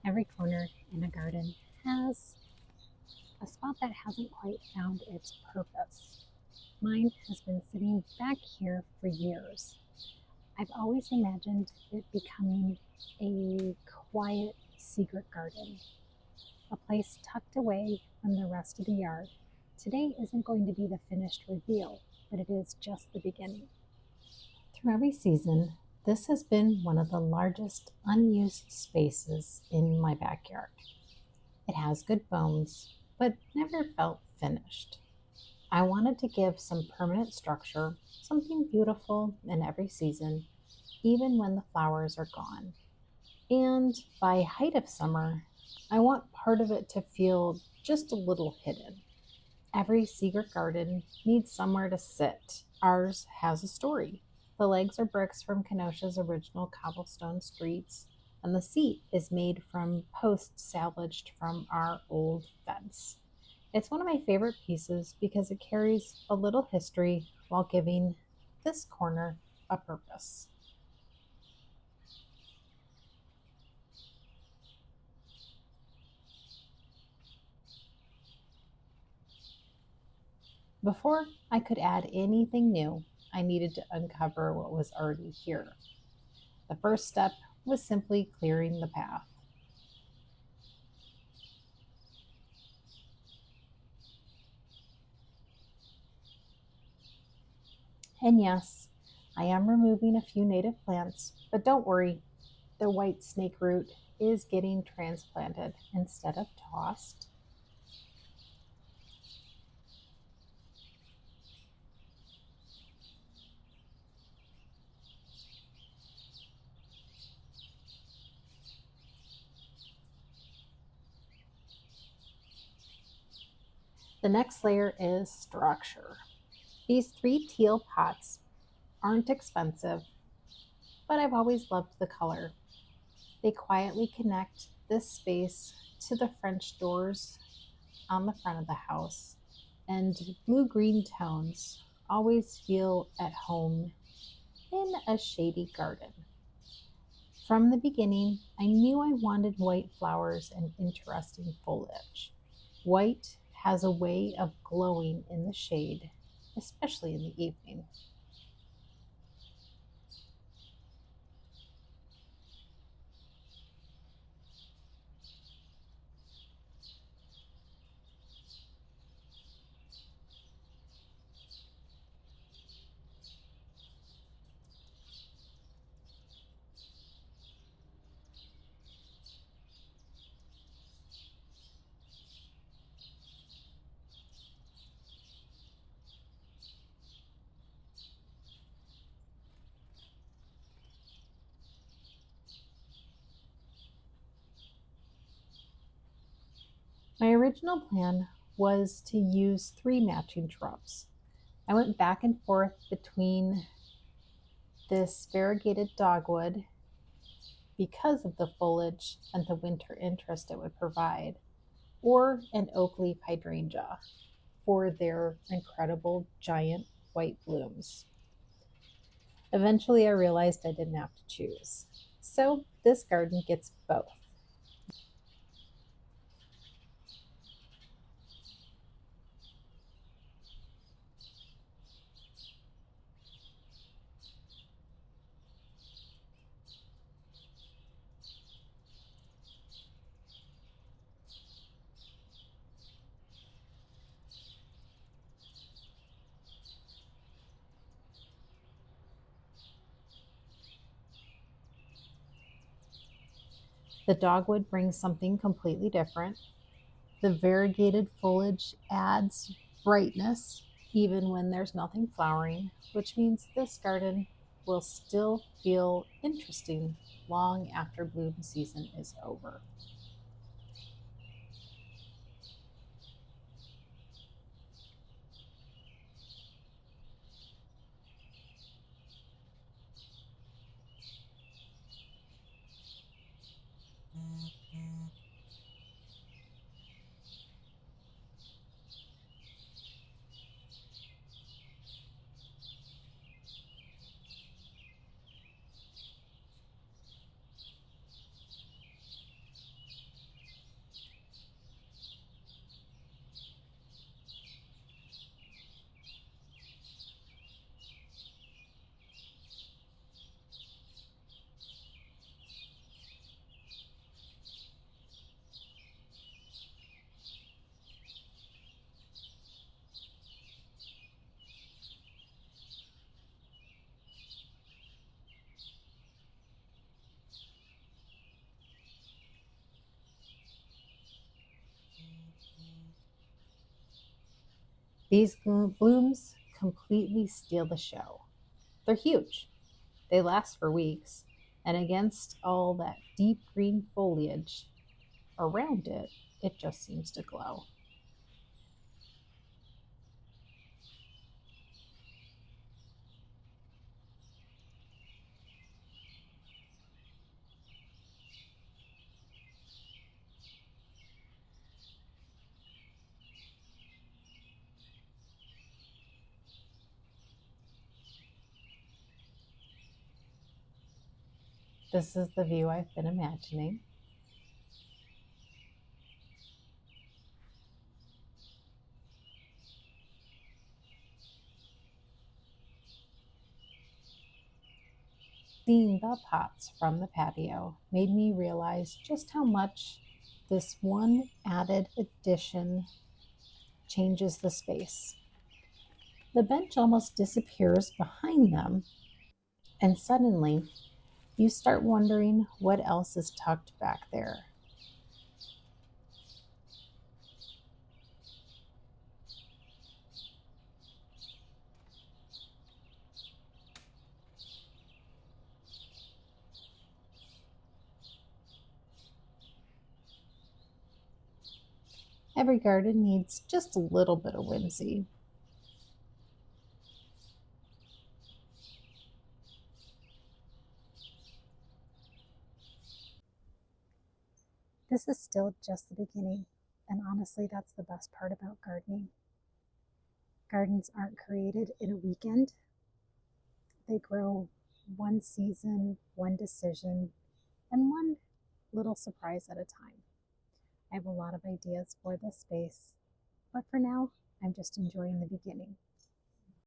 Every corner in a garden has a spot that hasn't quite found its purpose. Mine has been sitting back here for years. I've always imagined it becoming a quiet, secret garden, a place tucked away from the rest of the yard. Today isn't going to be the finished reveal, but it is just the beginning. Through every season, this has been one of the largest unused spaces in my backyard. It has good bones, but never felt finished. I wanted to give some permanent structure, something beautiful in every season, even when the flowers are gone. And by height of summer, I want part of it to feel just a little hidden. Every secret garden needs somewhere to sit. Ours has a story. The legs are bricks from Kenosha's original cobblestone streets, and the seat is made from posts salvaged from our old fence. It's one of my favorite pieces because it carries a little history while giving this corner a purpose. Before I could add anything new, I needed to uncover what was already here. The first step was simply clearing the path. And yes, I am removing a few native plants, but don't worry, the white snake root is getting transplanted instead of tossed. The next layer is structure. These three teal pots aren't expensive, but I've always loved the color. They quietly connect this space to the French doors on the front of the house, and blue green tones always feel at home in a shady garden. From the beginning, I knew I wanted white flowers and interesting foliage. White has a way of glowing in the shade, especially in the evening. My original plan was to use three matching shrubs. I went back and forth between this variegated dogwood because of the foliage and the winter interest it would provide, or an oak leaf hydrangea for their incredible giant white blooms. Eventually, I realized I didn't have to choose. So, this garden gets both. The dogwood brings something completely different. The variegated foliage adds brightness even when there's nothing flowering, which means this garden will still feel interesting long after bloom season is over. These blooms completely steal the show. They're huge. They last for weeks, and against all that deep green foliage around it, it just seems to glow. This is the view I've been imagining. Seeing the pots from the patio made me realize just how much this one added addition changes the space. The bench almost disappears behind them, and suddenly you start wondering what else is tucked back there. Every garden needs just a little bit of whimsy. This is still just the beginning, and honestly, that's the best part about gardening. Gardens aren't created in a weekend, they grow one season, one decision, and one little surprise at a time. I have a lot of ideas for this space, but for now, I'm just enjoying the beginning.